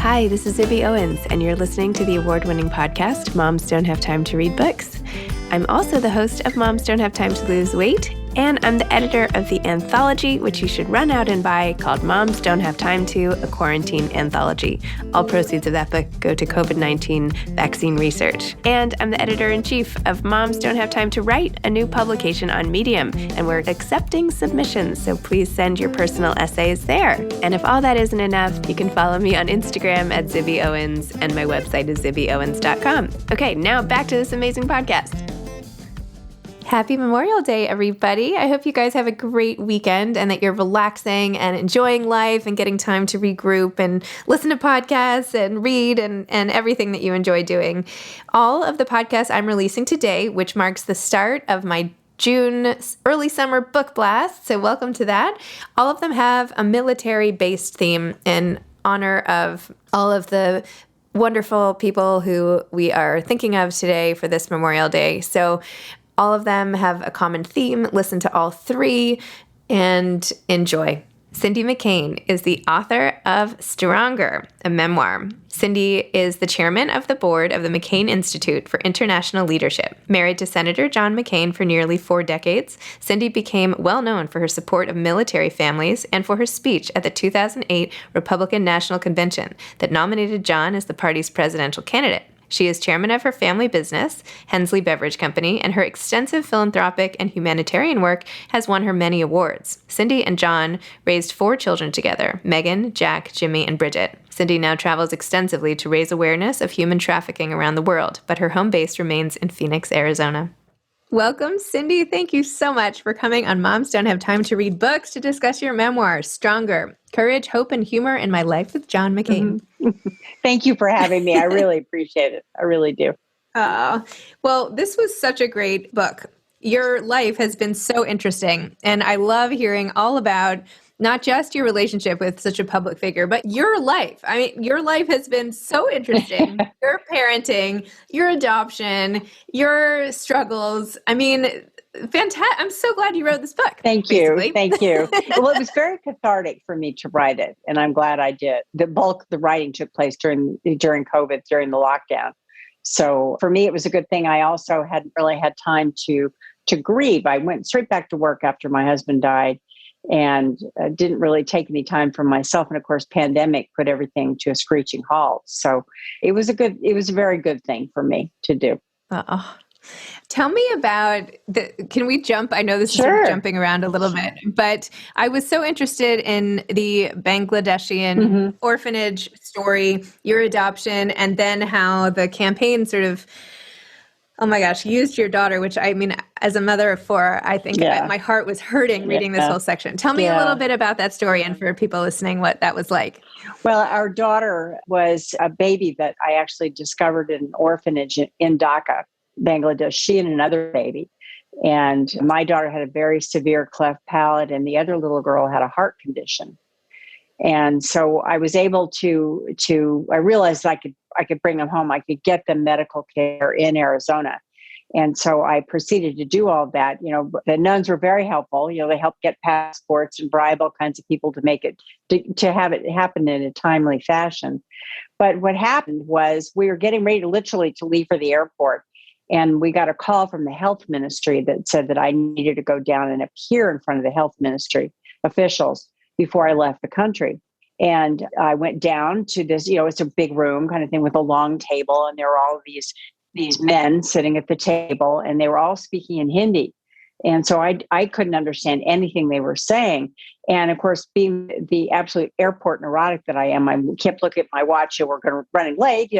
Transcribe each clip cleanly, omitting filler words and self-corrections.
Hi, this is Zibby Owens, and you're listening to the award-winning podcast, Moms Don't Have Time to Read Books. I'm also the host of Moms Don't Have Time to Lose Weight, and I'm the editor of the anthology, which you should run out and buy, called Moms Don't Have Time to, a Quarantine Anthology. All proceeds of that book go to COVID-19 vaccine research. And I'm the editor-in-chief of Moms Don't Have Time to Write, a new publication on Medium, and we're accepting submissions, so please send your personal essays there. And if all that isn't enough, you can follow me on Instagram at Zibby Owens, and my website is zibbyowens.com. Okay, now back to this amazing podcast. Happy Memorial Day, everybody. I hope you guys have a great weekend and that you're relaxing and enjoying life and getting time to regroup and listen to podcasts and read and everything that you enjoy doing. All of the podcasts I'm releasing today, which marks the start of my June early summer book blast, so welcome to that. All of them have a military-based theme in honor of all of the wonderful people who we are thinking of today for this Memorial Day. So all of them have a common theme. Listen to all three and enjoy. Cindy McCain is the author of Stronger, a memoir. Cindy is the chairman of the board of the McCain Institute for International Leadership. Married to Senator John McCain for nearly 4 decades, Cindy became well known for her support of military families and for her speech at the 2008 Republican National Convention that nominated John as the party's presidential candidate. She is chairman of her family business, Hensley Beverage Company, and her extensive philanthropic and humanitarian work has won her many awards. Cindy and John raised 4 children together, Megan, Jack, Jimmy, and Bridget. Cindy now travels extensively to raise awareness of human trafficking around the world, but her home base remains in Phoenix, Arizona. Welcome, Cindy. Thank you so much for coming on Moms Don't Have Time to Read Books to discuss your memoir, Stronger, Courage, Hope, and Humor in My Life with John McCain. Mm-hmm. Thank you for having me. I really appreciate it. I really do. Well, this was such a great book. Your life has been so interesting, and I love hearing all about not just your relationship with such a public figure, but your life. I mean, your life has been so interesting. Your parenting, your adoption, your struggles. I mean, fantastic. I'm so glad you wrote this book. Thank you. Thank you. Well, it was very cathartic for me to write it, and I'm glad I did. The bulk of the writing took place during COVID, during the lockdown. So for me, it was a good thing. I also hadn't really had time to grieve. I went straight back to work after my husband died, and didn't really take any time for myself. And of course, pandemic put everything to a screeching halt. So it was a very good thing for me to do. Tell me about can we jump? I know this is sort of jumping around a little bit, but I was so interested in the Bangladeshian orphanage story, your adoption, and then how the campaign sort of, oh my gosh, used your daughter, which I mean, as a mother of 4, I think my heart was hurting reading this whole section. Tell me a little bit about that story and for people listening, what that was like. Well, our daughter was a baby that I actually discovered in an orphanage in Dhaka, Bangladesh, she and another baby. And my daughter had a very severe cleft palate, and the other little girl had a heart condition. And so I was able I realized I could bring them home. I could get them medical care in Arizona. And so I proceeded to do all of that. You know, the nuns were very helpful. You know, they helped get passports and bribe all kinds of people to make it, to have it happen in a timely fashion. But what happened was we were getting ready to leave for the airport. And we got a call from the health ministry that said that I needed to go down and appear in front of the health ministry officials before I left the country. And I went down to this, it's a big room kind of thing with a long table. And there were all of these men sitting at the table, and they were all speaking in Hindi. And so I couldn't understand anything they were saying. And of course, being the absolute airport neurotic that I am, I kept looking at my watch and we're running late,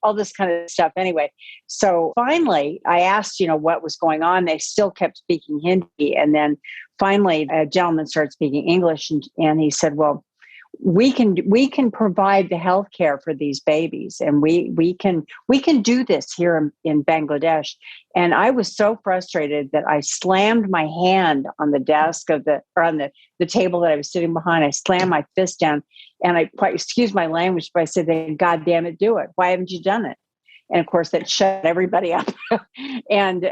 all this kind of stuff anyway. So finally, I asked, what was going on. They still kept speaking Hindi. And then finally, a gentleman started speaking English, and he said, well, we can provide the health care for these babies, and we can do this here in Bangladesh. And I was so frustrated that I slammed my hand on the desk on the table that I was sitting behind. I slammed my fist down, and I excuse my language, but I said, "God damn it, do it! Why haven't you done it?" And of course, that shut everybody up. and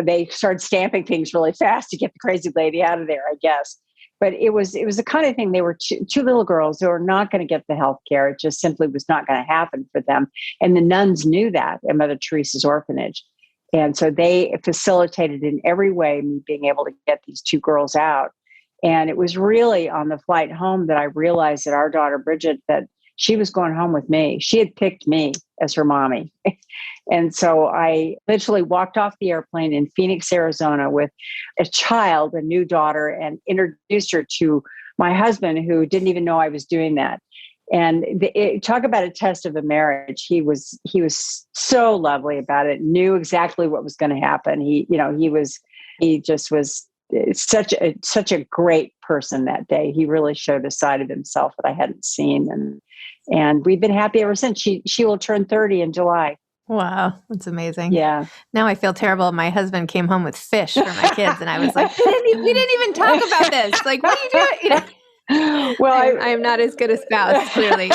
they started stamping things really fast to get the crazy lady out of there, I guess. But it was the kind of thing, they were two little girls who were not going to get the health care. It just simply was not going to happen for them. And the nuns knew that at Mother Teresa's orphanage. And so they facilitated in every way me being able to get these two girls out. And it was really on the flight home that I realized that our daughter, Bridget, that she was going home with me. She had picked me as her mommy. And so I literally walked off the airplane in Phoenix, Arizona with a child, a new daughter, and introduced her to my husband, who didn't even know I was doing that. And talk about a test of a marriage. He was so lovely about it, knew exactly what was going to happen. He just was such a great person that day. He really showed a side of himself that I hadn't seen. And we've been happy ever since. She will turn 30 in July. Wow, that's amazing. Yeah. Now I feel terrible. My husband came home with fish for my kids, and I was like, we didn't even talk about this. Like, what are you doing? You know, well, I am not as good a spouse, clearly.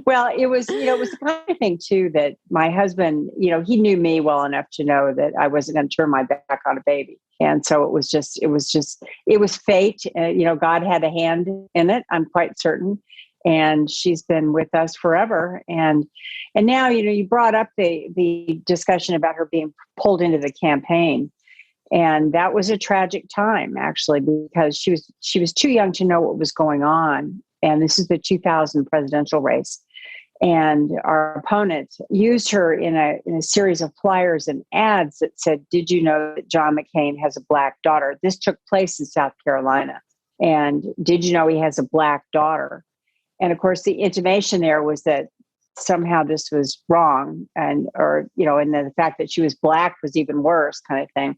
Well, it was the kind of thing too that my husband, he knew me well enough to know that I wasn't going to turn my back on a baby. And so it was fate. God had a hand in it, I'm quite certain. And she's been with us forever. And now, you brought up the discussion about her being pulled into the campaign. And that was a tragic time, actually, because she was too young to know what was going on. And this is the 2000 presidential race. And our opponent used her in a series of flyers and ads that said, "Did you know that John McCain has a black daughter?" This took place in South Carolina. And "Did you know he has a black daughter?" And of course, the intimation there was that somehow this was wrong, and the fact that she was black was even worse, kind of thing.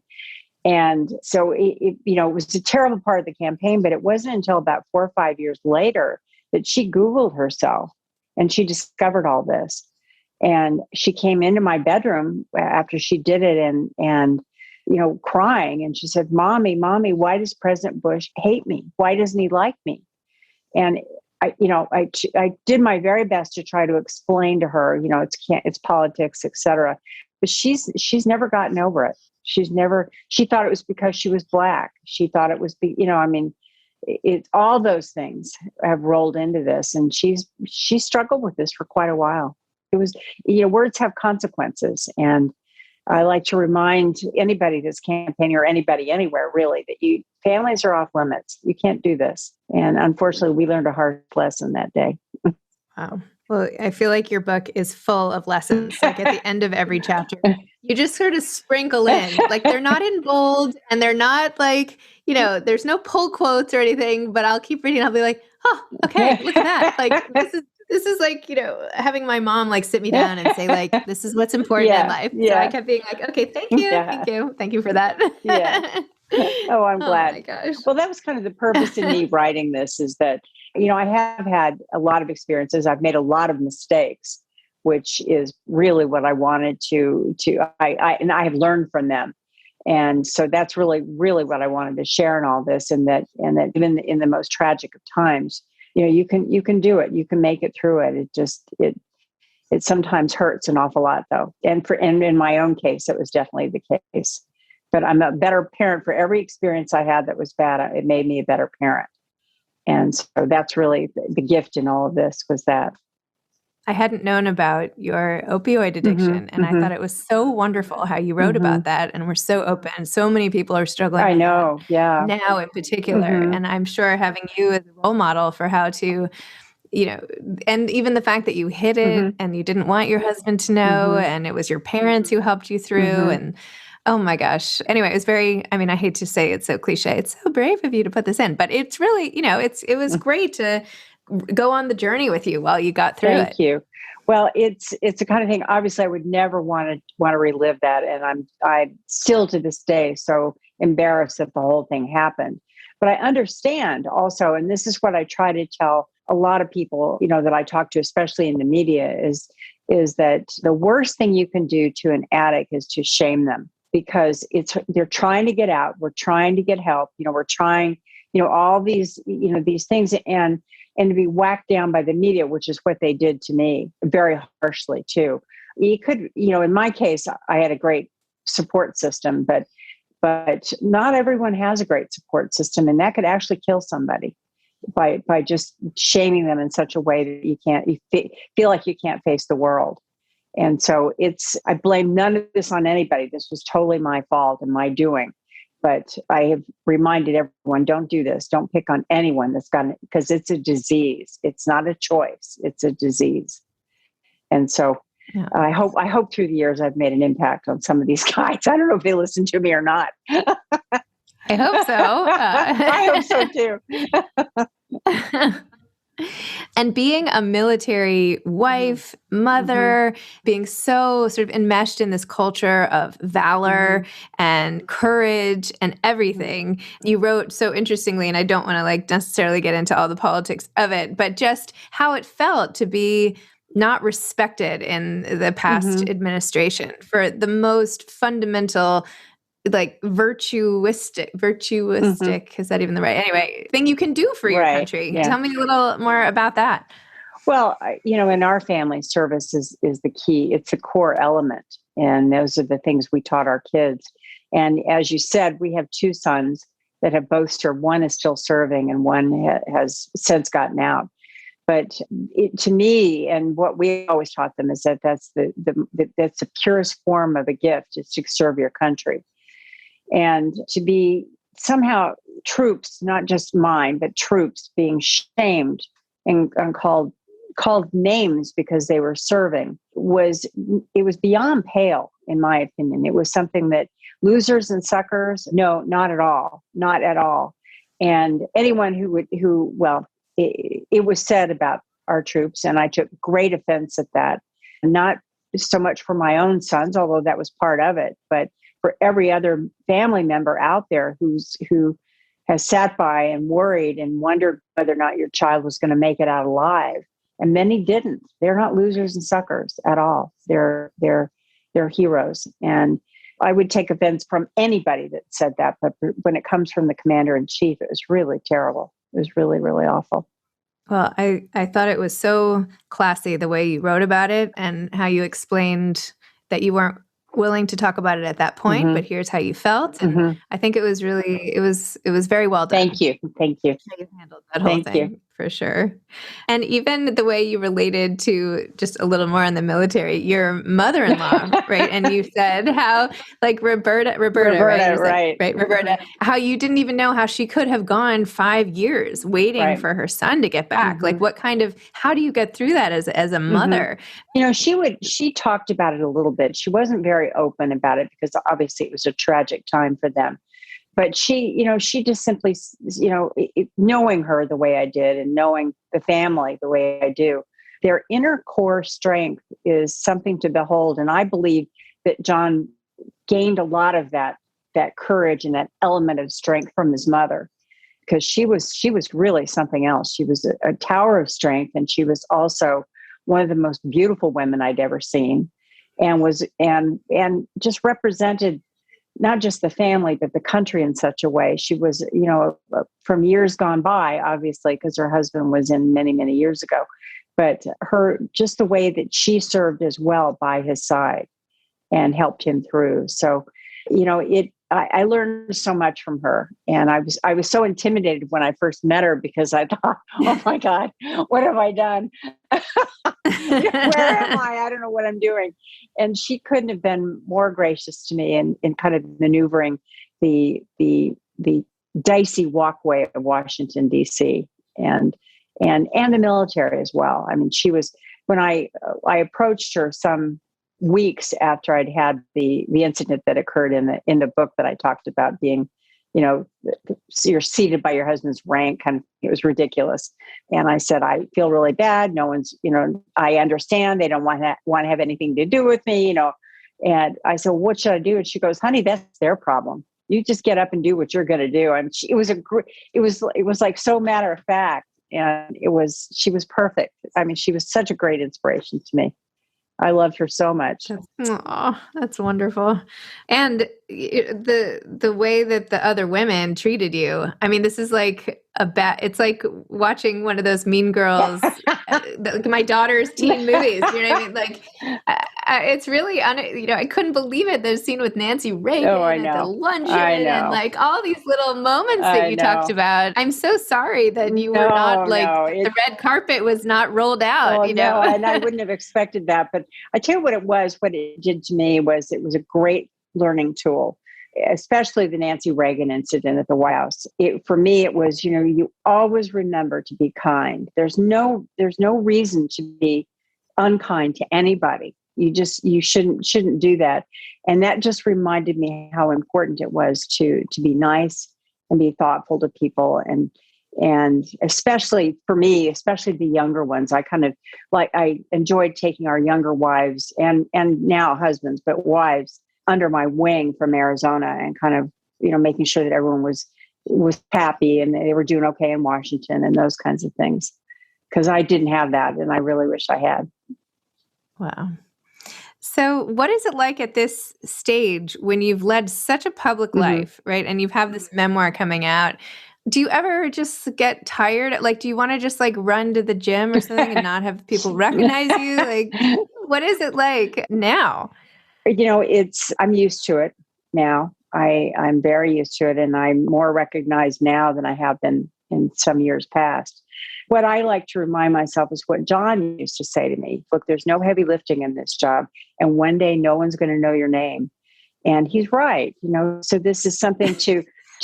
And so it was a terrible part of the campaign, but it wasn't until about 4 or 5 years later that she Googled herself and she discovered all this. And she came into my bedroom after she did it and crying. And she said, Mommy, why does President Bush hate me? Why doesn't he like me? And I did my very best to try to explain to her, it's politics, et cetera. But she's never gotten over it. She thought it was because she was black. She thought it was, all those things have rolled into this. And she struggled with this for quite a while. It was, words have consequences. And I like to remind anybody that's campaigning, or anybody anywhere really, that families are off limits. You can't do this. And unfortunately, we learned a hard lesson that day. Wow. Well, I feel like your book is full of lessons. Like at the end of every chapter, you just sort of sprinkle in, like they're not in bold and they're not like, there's no pull quotes or anything, but I'll keep reading. I'll be like, oh, okay, look at that. Like this is like, having my mom like sit me down and say like, this is what's important in life. Yeah. So I kept being like, okay, thank you for that. Yeah. Oh, I'm glad. Oh my gosh. Well, that was kind of the purpose in me writing this, is that, I have had a lot of experiences. I've made a lot of mistakes, which is really what I wanted I have learned from them. And so that's really, really what I wanted to share in all this. And that even in the most tragic of times, you can do it. You can make it through it. It sometimes hurts an awful lot though. And in my own case, it was definitely the case. But I'm a better parent for every experience I had that was bad. It made me a better parent. And so that's really the gift in all of this, was that. I hadn't known about your opioid addiction, and I thought it was so wonderful how you wrote about that, and we're so open. So many people are struggling I with know, that yeah. now in particular. And I'm sure having you as a role model for how to, and even the fact that you hid it and you didn't want your husband to know, and it was your parents who helped you through, and oh my gosh. Anyway, it was I hate to say it's so cliche. It's so brave of you to put this in, but it's really, it was great to go on the journey with you while you got through it. Thank you. Well, it's the kind of thing, obviously I would never want to relive that. And I'm still to this day so embarrassed that the whole thing happened. But I understand also, and this is what I try to tell a lot of people, that I talk to, especially in the media, is that the worst thing you can do to an addict is to shame them, because they're trying to get out. We're trying to get help. We're trying, all these, these things, and to be whacked down by the media, which is what they did to me very harshly too. You could, in my case, I had a great support system, but But not everyone has a great support system, and that could actually kill somebody by just shaming them in such a way that you feel like you can't face the world. And so I blame none of this on anybody. This was totally my fault and my doing. But I have reminded everyone, don't do this. Don't pick on anyone that's got it, because it's a disease. It's not a choice. It's a disease. And so yeah. I hope through the years I've made an impact on some of these guys. I don't know if they listen to me or not. I hope so. I hope so too. And being a military wife, mother, being so sort of enmeshed in this culture of valor and courage and everything, you wrote so interestingly, and I don't want to necessarily get into all the politics of it, but just how it felt to be not respected in the past administration for the most fundamental, virtuistic, is that even the right, anyway, thing you can do for your country? Yeah. Tell me a little more about that. Well, in our family, service is the key. It's a core element. And those are the things we taught our kids. And as you said, we have two sons that have both served. One is still serving and one has since gotten out. But to me, and what we always taught them is that that's that's the purest form of a gift, is to serve your country. And to be somehow troops, not just mine, but troops being shamed and called names because they were serving was beyond pale, in my opinion. It was something that losers and suckers, no, not at all. And anyone it was said about our troops, and I took great offense at that. Not so much for my own sons, although that was part of it, but for every other family member out there who has sat by and worried and wondered whether or not your child was going to make it out alive. And many didn't. They're not losers and suckers at all. They're heroes. And I would take offense from anybody that said that. But when it comes from the commander in chief, it was really terrible. It was really, really awful. Well, I thought it was so classy the way you wrote about it and how you explained that you weren't willing to talk about it at that point, but here's how you felt. And I think it was really, it was very well done. Thank you. You handled that whole thing for sure. And even the way you related to, just a little more on the military, your mother-in-law, right? And you said how Roberta, right? Roberta, how you didn't even know how she could have gone 5 years waiting for her son to get back. How do you get through that as a mother? She talked about it a little bit. She wasn't very open about it because obviously it was a tragic time for them. But she just simply, knowing her the way I did and knowing the family the way I do, their inner core strength is something to behold. And I believe that John gained a lot of that courage and that element of strength from his mother, because she was really something else. She was a tower of strength, and she was also one of the most beautiful women I'd ever seen, and just represented not just the family, but the country in such a way. She was, from years gone by, obviously, because her husband was in many, many years ago, but just the way that she served as well by his side and helped him through. So, I learned so much from her, and I was so intimidated when I first met her because I thought, oh my God, what have I done? Where am I? I don't know what I'm doing. And she couldn't have been more gracious to me in kind of maneuvering the dicey walkway of Washington, D.C. and the military as well. I mean, she was, when I approached her some weeks after I'd had the incident that occurred in the book that I talked about, being, you're seated by your husband's rank, kind of, it was ridiculous. And I said, I feel really bad. No one's, I understand they don't want to have anything to do with me, And I said, what should I do? And she goes, honey, that's their problem. You just get up and do what you're going to do. And it was like so matter of fact. And she was perfect. I mean, she was such a great inspiration to me. I loved her so much. Oh, that's wonderful. And the way that the other women treated you, I mean, this is it's like watching one of those Mean Girls, my daughter's teen movies. You know what I mean? Like, it's really, I couldn't believe it. The scene with Nancy Reagan at the luncheon and like all these little moments that you talked about. I'm so sorry that you were not the red carpet was not rolled out, No, and I wouldn't have expected that. But I tell you what it did to me was it was a great learning tool, especially the Nancy Reagan incident at the White House. For me, it was, you always remember to be kind. There's no reason to be unkind to anybody. You shouldn't do that. And that just reminded me how important it was to be nice and be thoughtful to people. And especially for me, especially the younger ones, I enjoyed taking our younger wives and now husbands, but wives under my wing from Arizona and kind of, making sure that everyone was happy and they were doing okay in Washington and those kinds of things. Because I didn't have that, and I really wish I had. Wow. So what is it like at this stage when you've led such a public life, right? And you have this memoir coming out. Do you ever just get tired? Like, do you want to just like run to the gym or something and not have people recognize you? Like, what is it like now? I'm used to it now. I'm very used to it, and I'm more recognized now than I have been in some years past. What I like to remind myself is what John used to say to me. Look, there's no heavy lifting in this job, and one day no one's going to know your name. And he's right. So this is something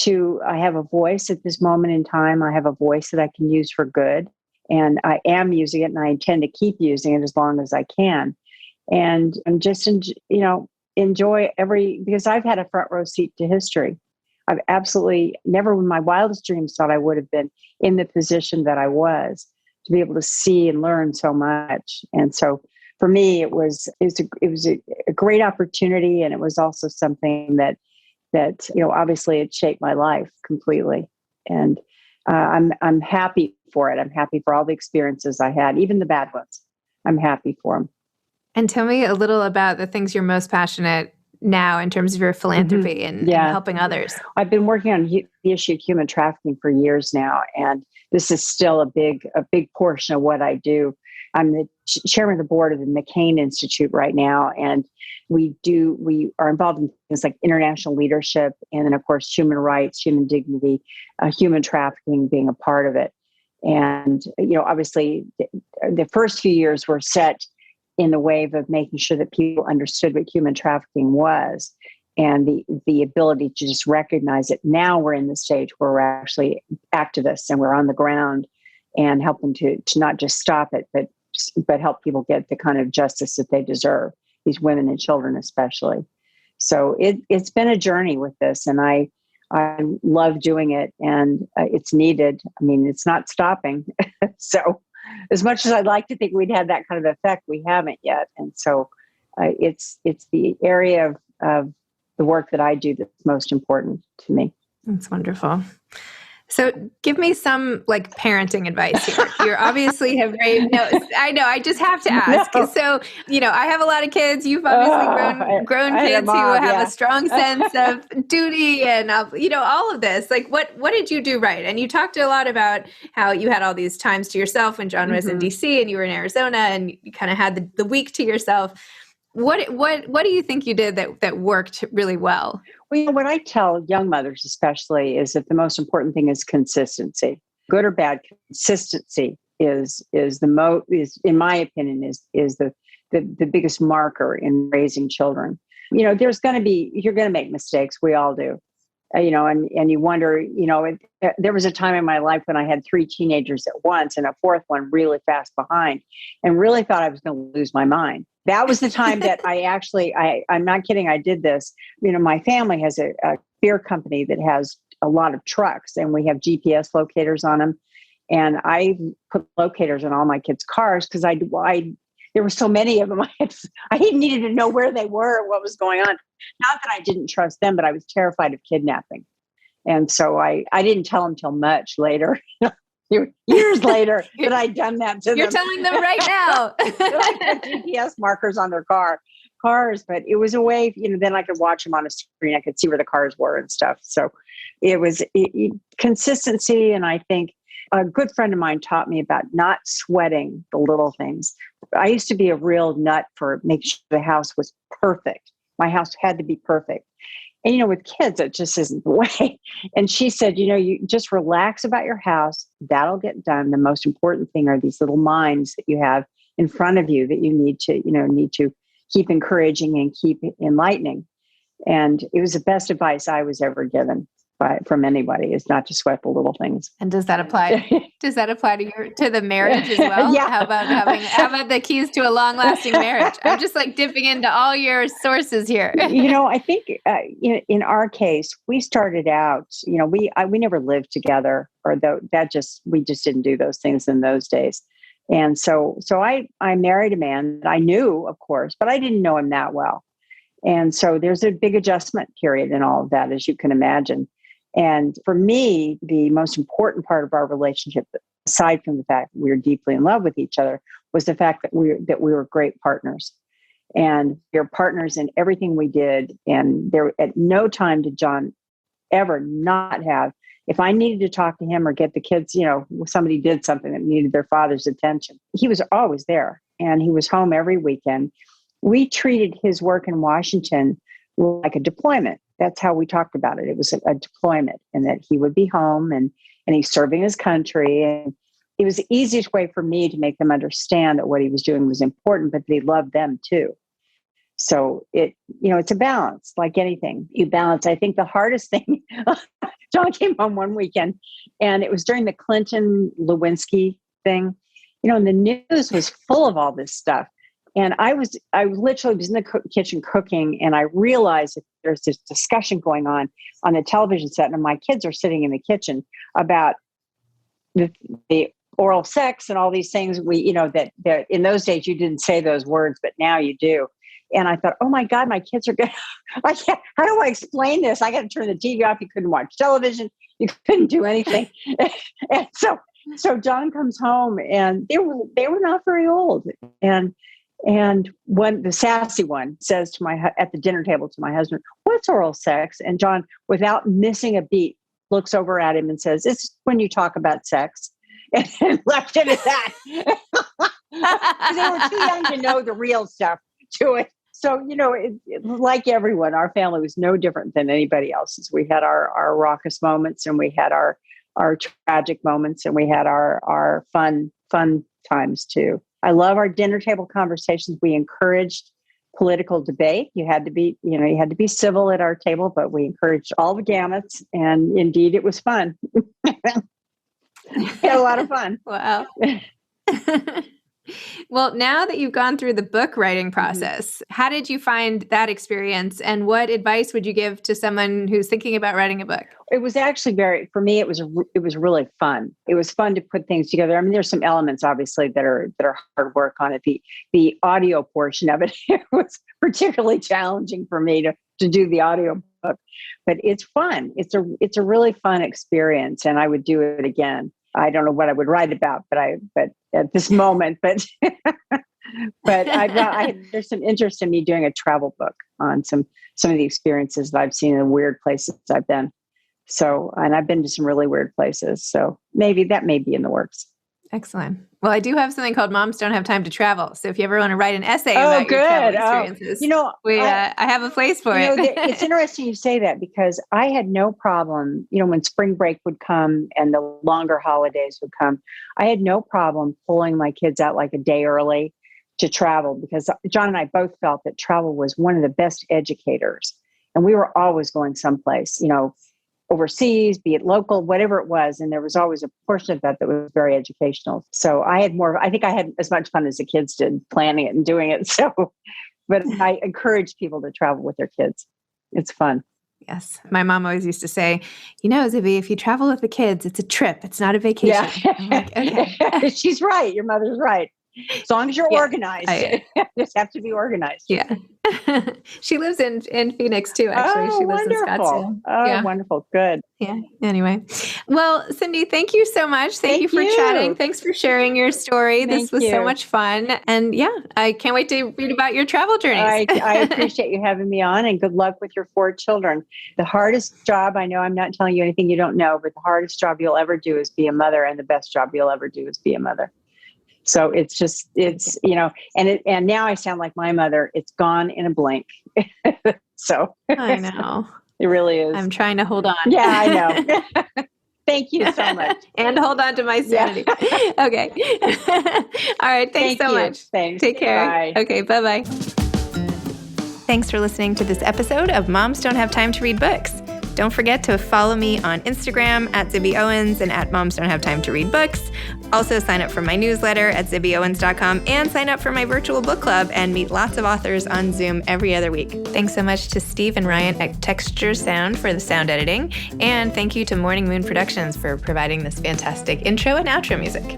I have a voice at this moment in time. I have a voice that I can use for good, and I am using it, and I intend to keep using it as long as I can. And just, enjoy because I've had a front row seat to history. I've absolutely never in my wildest dreams thought I would have been in the position that I was to be able to see and learn so much. And so for me, it was a great opportunity. And it was also something that obviously it shaped my life completely. And I'm happy for it. I'm happy for all the experiences I had, even the bad ones. I'm happy for them. And tell me a little about the things you're most passionate now in terms of your philanthropy and helping others. I've been working on the issue of human trafficking for years now, and this is still a big portion of what I do. I'm the chairman of the board of the McCain Institute right now, and we are involved in things like international leadership, and then of course human rights, human dignity, human trafficking being a part of it. And obviously, the first few years were set in the wave of making sure that people understood what human trafficking was and the ability to just recognize it. Now we're in the stage where we're actually activists and we're on the ground and helping to not just stop it, but help people get the kind of justice that they deserve, these women and children especially. So it's been a journey with this, and I love doing it, and it's needed. I mean, it's not stopping. So as much as I'd like to think we'd had that kind of effect, we haven't yet. And so it's the area of the work that I do that's most important to me. That's wonderful. So give me some like parenting advice here. You obviously have raised, I know, I just have to ask. No. So, I have a lot of kids. You've obviously grown kids who have a strong sense of duty and, all of this. Like what did you do right? And you talked a lot about how you had all these times to yourself when John was in DC and you were in Arizona and you kind of had the week to yourself. What do you think you did that worked really well? Well, what I tell young mothers especially is that the most important thing is consistency. Good or bad, consistency is in my opinion is the biggest marker in raising children. You're going to make mistakes. We all do. And you wonder, there was a time in my life when I had 3 teenagers at once and a 4th one really fast behind and really thought I was going to lose my mind. That was the time that I'm not kidding, I did this. My family has a beer company that has a lot of trucks and we have GPS locators on them. And I put locators on all my kids' cars because there were so many of them. I needed to know where they were, what was going on. Not that I didn't trust them, but I was terrified of kidnapping. And so I didn't tell them till much later, years later, that I'd done that to them. You're telling them right now. I put GPS markers on their cars, but it was a way, then I could watch them on a screen. I could see where the cars were and stuff. So It was consistency. And I think a good friend of mine taught me about not sweating the little things. I used to be a real nut for making sure the house was perfect. My house had to be perfect. And, with kids, it just isn't the way. And she said, you just relax about your house. That'll get done. The most important thing are these little minds that you have in front of you that you need to keep encouraging and keep enlightening. And it was the best advice I was ever given from anybody, is not to sweat the little things. And does that apply? Does that apply to the marriage as well? Yeah. How about the keys to a long-lasting marriage? I'm just like dipping into all your sources here. I think in our case, we started out. We never lived together, we just didn't do those things in those days. And so I married a man that I knew, of course, but I didn't know him that well. And so there's a big adjustment period in all of that, as you can imagine. And for me, the most important part of our relationship, aside from the fact that we were deeply in love with each other, was the fact that we were great partners. And we were partners in everything we did. And there, at no time did John ever not have, if I needed to talk to him or get the kids, somebody did something that needed their father's attention, he was always there. And he was home every weekend. We treated his work in Washington like a deployment. That's how we talked about it. It was a deployment, and that he would be home and he's serving his country. And it was the easiest way for me to make them understand that what he was doing was important, but that he loved them too. So it's a balance, like anything. You balance. I think the hardest thing, John came home one weekend, and it was during the Clinton-Lewinsky thing, and the news was full of all this stuff. And I literally was in the kitchen cooking, and I realized that there's this discussion going on the television set, and my kids are sitting in the kitchen about the oral sex and all these things. That in those days you didn't say those words, but now you do. And I thought, oh my God, my kids are good. How do I explain this? I got to turn the TV off. You couldn't watch television. You couldn't do anything. And so John comes home, and they were not very old. And when the sassy one says at the dinner table to my husband, "What's oral sex?" And John, without missing a beat, looks over at him and says, "It's when you talk about sex." And left it at that. They were too young to know the real stuff to it. So, like everyone, our family was no different than anybody else's. We had our raucous moments, and we had our tragic moments, and we had our fun times too. I love our dinner table conversations. We encouraged political debate. You had to be civil at our table, but we encouraged all the gamuts. And indeed, it was fun. We had a lot of fun. Wow. Well, now that you've gone through the book writing process, how did you find that experience, and what advice would you give to someone who's thinking about writing a book? It was actually for me, it was really fun. It was fun to put things together. I mean, there's some elements obviously that are hard work on it. The audio portion of it, it was particularly challenging for me to do the audio book, but it's fun. It's a really fun experience, and I would do it again. I don't know what I would write about, but at this moment, but there's some interest in me doing a travel book on some of the experiences that I've seen in weird places I've been. So, and I've been to some really weird places. So maybe that may be in the works. Excellent. Well, I do have something called Moms Don't Have Time to Travel. So if you ever want to write an essay about your travel experiences, I have a place for it. It's interesting you say that, because I had no problem, when spring break would come and the longer holidays would come, I had no problem pulling my kids out like a day early to travel, because John and I both felt that travel was one of the best educators. And we were always going someplace, overseas, be it local, whatever it was. And there was always a portion of that was very educational. So I think I had as much fun as the kids did planning it and doing it. So, but I encourage people to travel with their kids. It's fun. Yes. My mom always used to say, Zibby, if you travel with the kids, it's a trip. It's not a vacation. Yeah. I'm like, okay. She's right. Your mother's right. As long as you're Yeah, organized. Just have to be organized. Yeah. She lives in Phoenix too, actually. Oh, She lives in wonderful. Scottsdale. Oh, Yeah. wonderful. Good. Yeah. Anyway. Well, Cindy, thank you so much. Thank you for you. chatting. Thanks for sharing your story. Thank This was so you. much fun. And yeah, I can't wait to read about your travel journeys. I appreciate you having me on, and good luck with your 4 children. The hardest job, I know I'm not telling you anything you don't know, but the hardest job you'll ever do is be a mother, and the best job you'll ever do is be a mother. So it's and now I sound like my mother. It's gone in a blink. So I know. It really is. I'm trying to hold on. Yeah, I know. Thank you so much. And hold on to my sanity. Yeah. Okay. All right. Thanks so much. Thanks. Take care. Bye. Okay. Bye-bye. Thanks for listening to this episode of Moms Don't Have Time to Read Books. Don't forget to follow me on Instagram at Zibby Owens and at Moms Don't Have Time to Read Books. Also sign up for my newsletter at zibbyowens.com and sign up for my virtual book club and meet lots of authors on Zoom every other week. Thanks so much to Steve and Ryan at Texture Sound for the sound editing. And thank you to Morning Moon Productions for providing this fantastic intro and outro music.